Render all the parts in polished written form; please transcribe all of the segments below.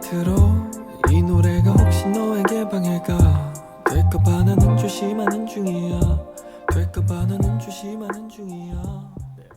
끝으로 이 노래가 혹시 너에게 방해가 될까봐 나는 조심하는 중이야. 될까봐 나는 조심하는 중이야.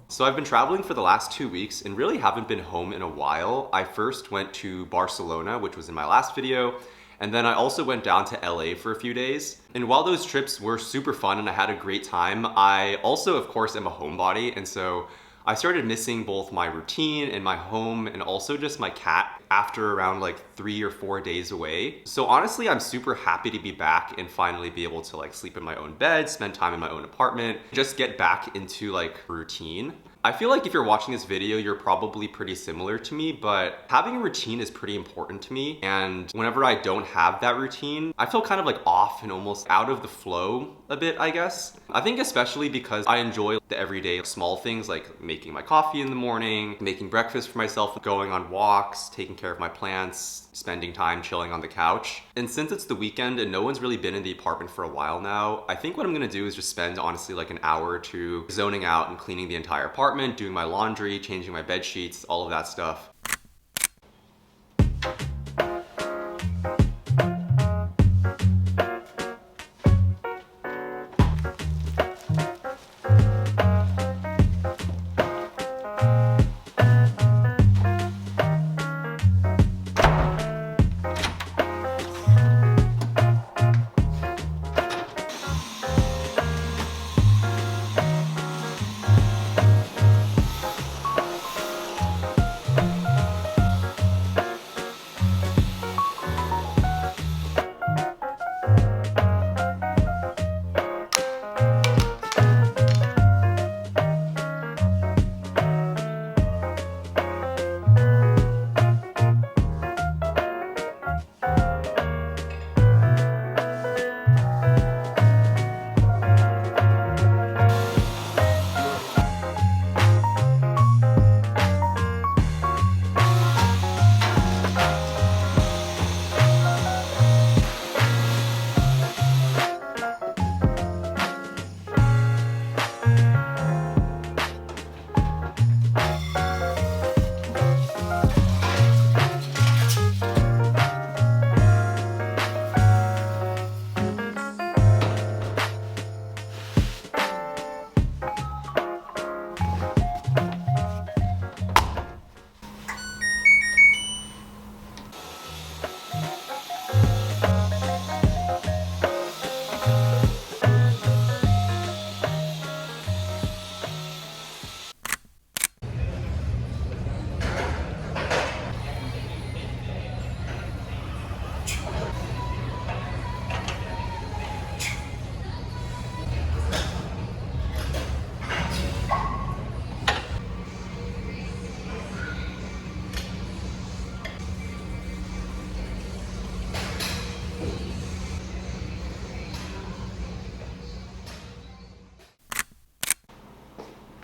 So I've been traveling for the last 2 weeks and really haven't been home in a while. I first went to Barcelona, which was in my last video, and then I also went down to LA for a few days. And while those trips were super fun and I had a great time, I also, of course, am a homebody, and so I started missing both my routine and my home and also just my cat after around like 3 or 4 days away. So honestly, I'm super happy to be back and finally be able to like sleep in my own bed, spend time in my own apartment, just get back into like routine. I feel like if you're watching this video, you're probably pretty similar to me, but having a routine is pretty important to me. And whenever I don't have that routine, I feel kind of like off and almost out of the flow a bit, I guess. I think especially because I enjoy the everyday small things like making my coffee in the morning, making breakfast for myself, going on walks, taking care of my plants, spending time chilling on the couch. And since it's the weekend and no one's really been in the apartment for a while now, I think what I'm gonna do is just spend honestly like an hour or two zoning out and cleaning the entire apartment, doing my laundry, changing my bed sheets, all of that stuff.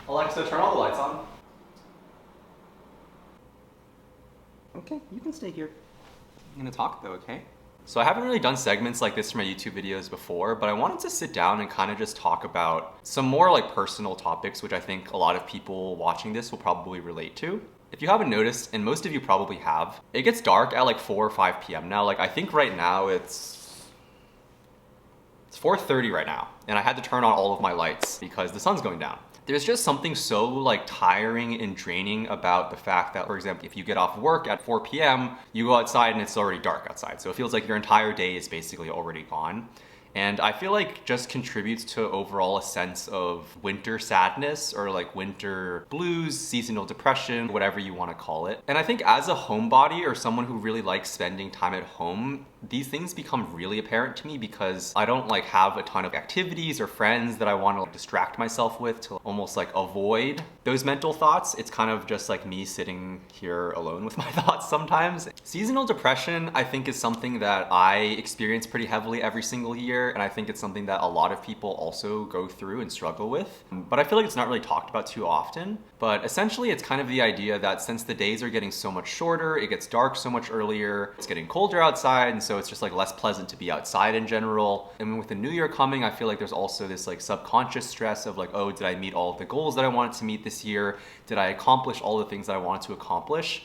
Alexa, turn all the lights on. Okay, you can stay here. I'm gonna talk though, okay? So I haven't really done segments like this for my YouTube videos before, but I wanted to sit down and kind of just talk about some more like personal topics, which I think a lot of people watching this will probably relate to. If you haven't noticed, and most of you probably have, it gets dark at like 4 or 5 p.m. now. Like I think right now it's 4:30 right now, and I had to turn on all of my lights because the sun's going down. There's just something so like tiring and draining about the fact that, for example, if you get off work at 4 p.m., you go outside and it's already dark outside. So it feels like your entire day is basically already gone. And I feel like just contributes to overall a sense of winter sadness or like winter blues, seasonal depression, whatever you want to call it. And I think as a homebody or someone who really likes spending time at home, these things become really apparent to me because I don't like have a ton of activities or friends that I want to like, distract myself with to almost like avoid those mental thoughts. It's kind of just like me sitting here alone with my thoughts sometimes. Seasonal depression, I think, is something that I experience pretty heavily every single year, and I think it's something that a lot of people also go through and struggle with. But I feel like it's not really talked about too often. But essentially, it's kind of the idea that since the days are getting so much shorter, it gets dark so much earlier, it's getting colder outside, and so it's just like less pleasant to be outside in general. And with the new year coming, I feel like there's also this like subconscious stress of like, oh, did I meet all of the goals that I wanted to meet this year? Did I accomplish all the things that I wanted to accomplish?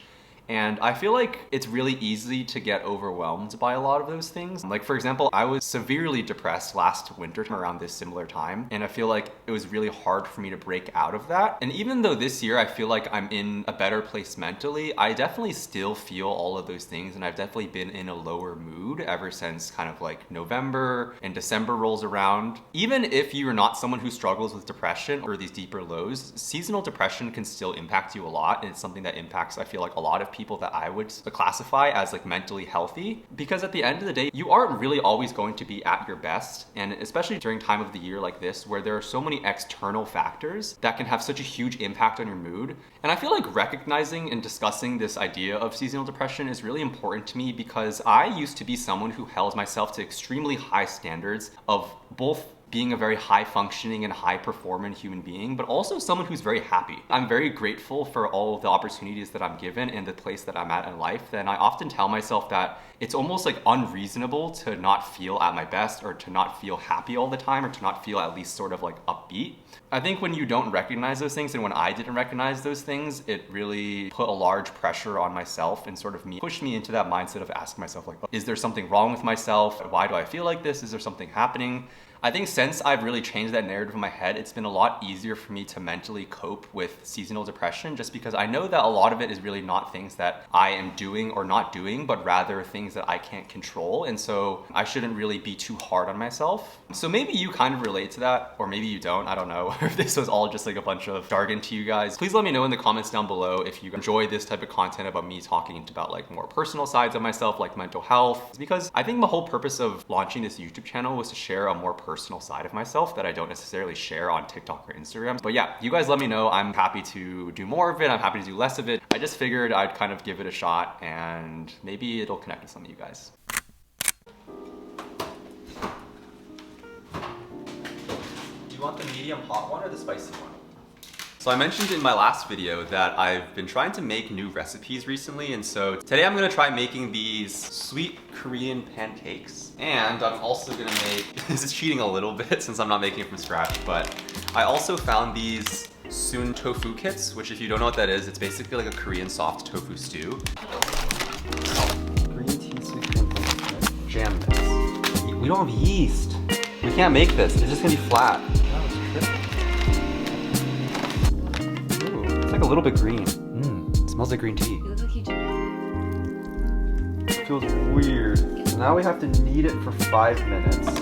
And I feel like it's really easy to get overwhelmed by a lot of those things. Like for example, I was severely depressed last winter around this similar time, and I feel like it was really hard for me to break out of that. And even though this year I feel like I'm in a better place mentally, I definitely still feel all of those things, and I've definitely been in a lower mood ever since kind of like November and December rolls around. Even if you're not someone who struggles with depression or these deeper lows, seasonal depression can still impact you a lot, and it's something that impacts, I feel like, a lot of people that I would classify as like mentally healthy, because at the end of the day, you aren't really always going to be at your best. And especially during time of the year like this, where there are so many external factors that can have such a huge impact on your mood. And I feel like recognizing and discussing this idea of seasonal depression is really important to me, because I used to be someone who held myself to extremely high standards of both being a very high functioning and high performing human being, but also someone who's very happy. I'm very grateful for all of the opportunities that I'm given and the place that I'm at in life. And I often tell myself that it's almost like unreasonable to not feel at my best, or to not feel happy all the time, or to not feel at least sort of like upbeat. I think when you don't recognize those things, and when I didn't recognize those things, it really put a large pressure on myself and sort of pushed me into that mindset of asking myself like, is there something wrong with myself? Why do I feel like this? Is there something happening? I think since I've really changed that narrative in my head, it's been a lot easier for me to mentally cope with seasonal depression, just because I know that a lot of it is really not things that I am doing or not doing, but rather things that I can't control. And so I shouldn't really be too hard on myself. So maybe you kind of relate to that, or maybe you don't. I don't know if this was all just like a bunch of jargon to you guys. Please let me know in the comments down below if you enjoy this type of content about me talking about like more personal sides of myself, like mental health, because I think the whole purpose of launching this YouTube channel was to share a more personal side of myself that I don't necessarily share on TikTok or Instagram. But yeah, you guys let me know. I'm happy to do more of it. I'm happy to do less of it. I just figured I'd kind of give it a shot, and maybe it'll connect with some of you guys. Do you want the medium hot one or the spicy one? So I mentioned in my last video that I've been trying to make new recipes recently, and so today I'm gonna try making these sweet Korean pancakes. And I'm also gonna make, this is cheating a little bit since I'm not making it from scratch, but I also found these Soon tofu kits, which if you don't know what that is, it's basically like a Korean soft tofu stew. Green tea, sweet cream, jam this. We don't have yeast. We can't make this, it's just gonna be flat. It's like a little bit green. It smells like green tea. You look like you do. It feels weird. So now we have to knead it for 5 minutes.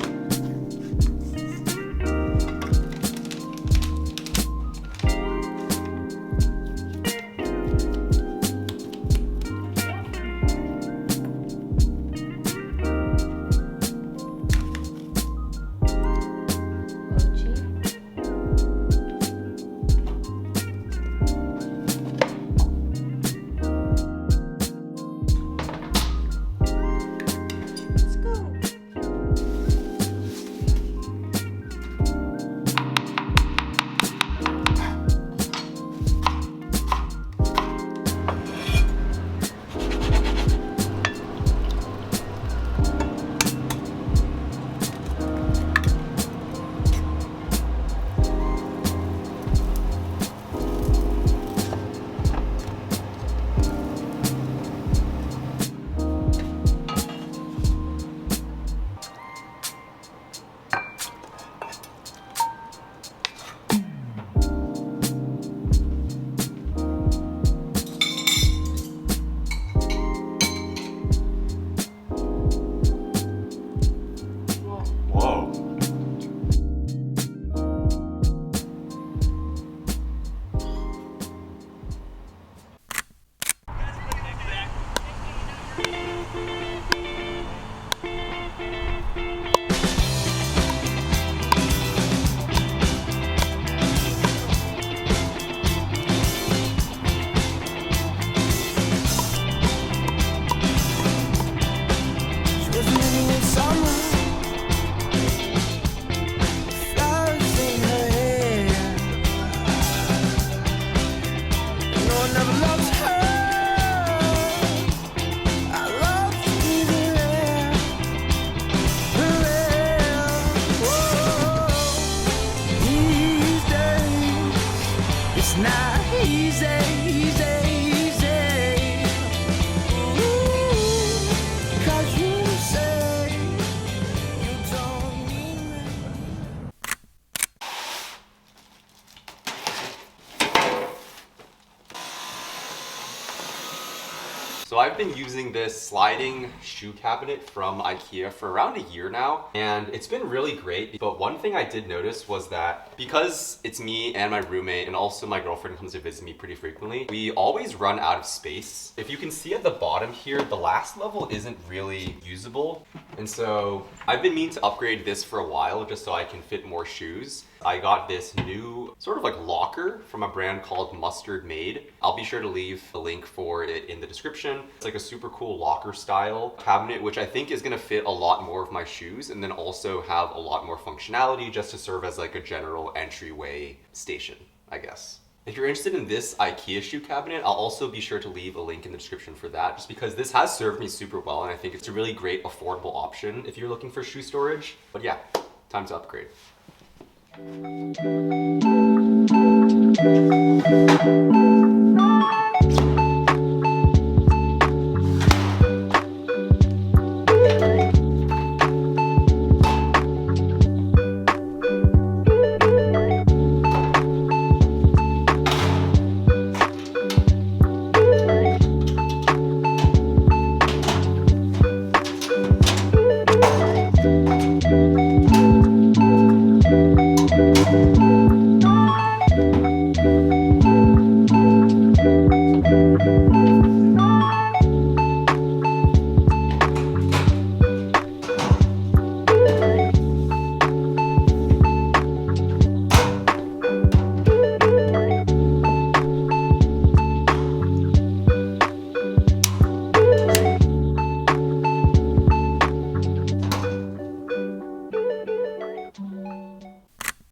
So I've been using this sliding shoe cabinet from IKEA for around a year now, and it's been really great. But one thing I did notice was that because it's me and my roommate and also my girlfriend comes to visit me pretty frequently, we always run out of space. If you can see at the bottom here, the last level isn't really usable. And so I've been meaning to upgrade this for a while just so I can fit more shoes. I got this new sort of like locker from a brand called Mustard Made. I'll be sure to leave a link for it in the description. It's like a super cool locker style cabinet, which I think is gonna fit a lot more of my shoes and then also have a lot more functionality just to serve as like a general entryway station, I guess. If you're interested in this IKEA shoe cabinet, I'll also be sure to leave a link in the description for that, just because this has served me super well and I think it's a really great affordable option if you're looking for shoe storage. But yeah, time to upgrade.